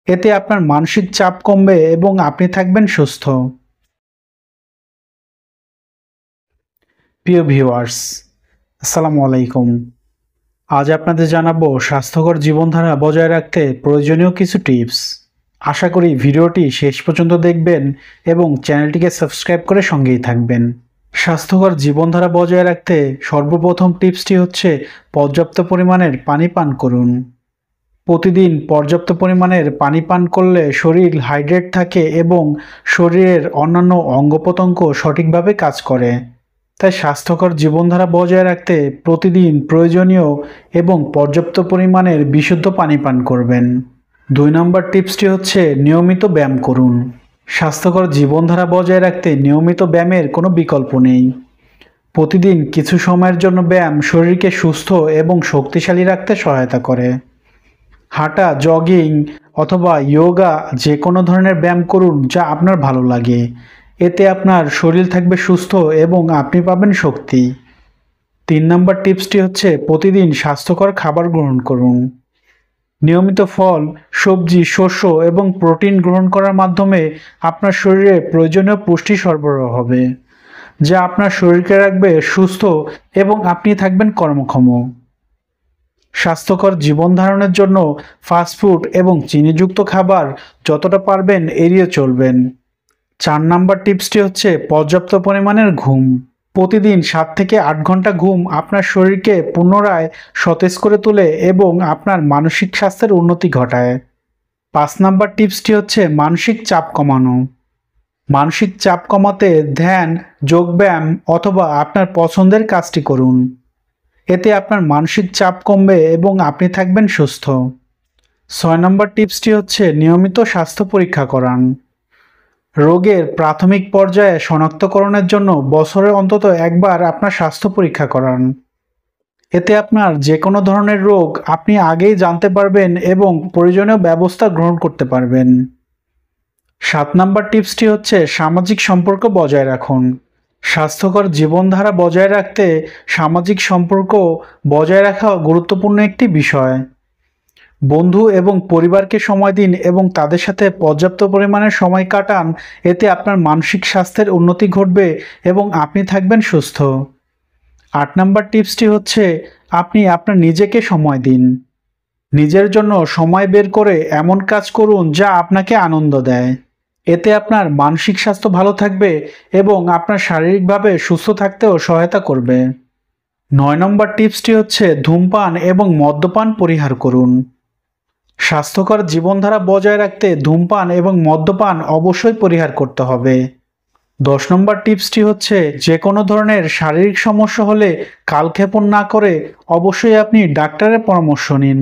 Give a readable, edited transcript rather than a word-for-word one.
এতে আপনার মানসিক চাপ কমবে এবং আপনি থাকবেন সুস্থ। প্রিয় ভিউয়ার্স, আসসালামু আলাইকুম। আজ আপনাদের জানাবো স্বাস্থ্যকর জীবনধারা বজায় রাখতে প্রয়োজনীয় কিছু টিপস। আশা করি ভিডিওটি শেষ পর্যন্ত দেখবেন এবং চ্যানেলটিকে সাবস্ক্রাইব করে সঙ্গেই থাকবেন। স্বাস্থ্যকর জীবনধারা বজায় রাখতে সর্বপ্রথম টিপসটি হচ্ছে পর্যাপ্ত পরিমাণের পানি পান করুন। প্রতিদিন পর্যাপ্ত পরিমাণের পানি পান করলে শরীর হাইড্রেট থাকে এবং শরীরের অন্যান্য অঙ্গপ্রত্যঙ্গ সঠিকভাবে কাজ করে। তাই স্বাস্থ্যকর জীবনধারা বজায় রাখতে প্রতিদিন প্রয়োজনীয় এবং পর্যাপ্ত পরিমাণের বিশুদ্ধ পানি পান করবেন। 2 নম্বর টিপসটি হচ্ছে নিয়মিত ব্যায়াম করুন। স্বাস্থ্যকর জীবনধারা বজায় রাখতে নিয়মিত ব্যায়ামের কোনো বিকল্প নেই। প্রতিদিন কিছু সময়ের জন্য ব্যায়াম শরীরকে সুস্থ এবং শক্তিশালী রাখতে সহায়তা করে। হাঁটা, জগিং অথবা যোগা যে কোনো ধরনের ব্যায়াম করুন যা আপনার ভালো লাগে। এতে আপনার শরীর থাকবে সুস্থ এবং আপনি পাবেন শক্তি। 3 নম্বর টিপসটি হচ্ছে প্রতিদিন স্বাস্থ্যকর খাবার গ্রহণ করুন। নিয়মিত ফল, সবজি, শস্য এবং প্রোটিন গ্রহণ করার মাধ্যমে আপনার শরীরে প্রয়োজনীয় পুষ্টি সরবরাহ হবে, যা আপনার শরীরকে রাখবে সুস্থ এবং আপনি থাকবেন কর্মক্ষম। স্বাস্থ্যকর জীবন ধারণের জন্য ফাস্টফুড এবং চিনিযুক্ত খাবার যতটা পারবেন এড়িয়ে চলবেন। 4 নম্বর টিপসটি হচ্ছে পর্যাপ্ত পরিমাণের ঘুম। প্রতিদিন 7 থেকে 8 ঘন্টা ঘুম আপনার শরীরকে পুনরায় সতেজ করে তোলে এবং আপনার মানসিক স্বাস্থ্যের উন্নতি ঘটায়। 5 নম্বর টিপসটি হচ্ছে মানসিক চাপ কমানো। মানসিক চাপ কমাতে ধ্যান, যোগব্যায়াম অথবা আপনার পছন্দের কাজটি করুন। এতে আপনার মানসিক চাপ কমবে এবং আপনি থাকবেন সুস্থ। 6 নম্বর টিপসটি হচ্ছে নিয়মিত স্বাস্থ্য পরীক্ষা করান। রোগের প্রাথমিক পর্যায়ে শনাক্তকরণের জন্য বছরে অন্তত একবার আপনার স্বাস্থ্য পরীক্ষা করান। এতে আপনার যে কোনো ধরনের রোগ আপনি আগেই জানতে পারবেন এবং প্রয়োজনীয় ব্যবস্থা গ্রহণ করতে পারবেন। 7 নম্বর টিপসটি হচ্ছে সামাজিক সম্পর্ক বজায় রাখুন। স্বাস্থ্যকর জীবনধারা বজায় রাখতে সামাজিক সম্পর্ক বজায় রাখা গুরুত্বপূর্ণ একটি বিষয়। বন্ধু এবং পরিবারকে সময় দিন এবং তাদের সাথে পর্যাপ্ত পরিমাণে সময় কাটান। এতে আপনার মানসিক স্বাস্থ্যের উন্নতি ঘটবে এবং আপনি থাকবেন সুস্থ। 8 নম্বর টিপসটি হচ্ছে আপনি আপনার নিজেকে সময় দিন। নিজের জন্য সময় বের করে এমন কাজ করুন যা আপনাকে আনন্দ দেয়। এতে আপনার মানসিক স্বাস্থ্য ভালো থাকবে এবং আপনার শারীরিকভাবে সুস্থ থাকতেও সহায়তা করবে। 9 নম্বর টিপসটি হচ্ছে ধূমপান এবং মদ্যপান পরিহার করুন। স্বাস্থ্যকর জীবনধারা বজায় রাখতে ধূমপান এবং মদ্যপান অবশ্যই পরিহার করতে হবে। 10 নম্বর টিপসটি হচ্ছে যে কোনো ধরনের শারীরিক সমস্যা হলে কালক্ষেপণ না করে অবশ্যই আপনি ডাক্তারের পরামর্শ নিন।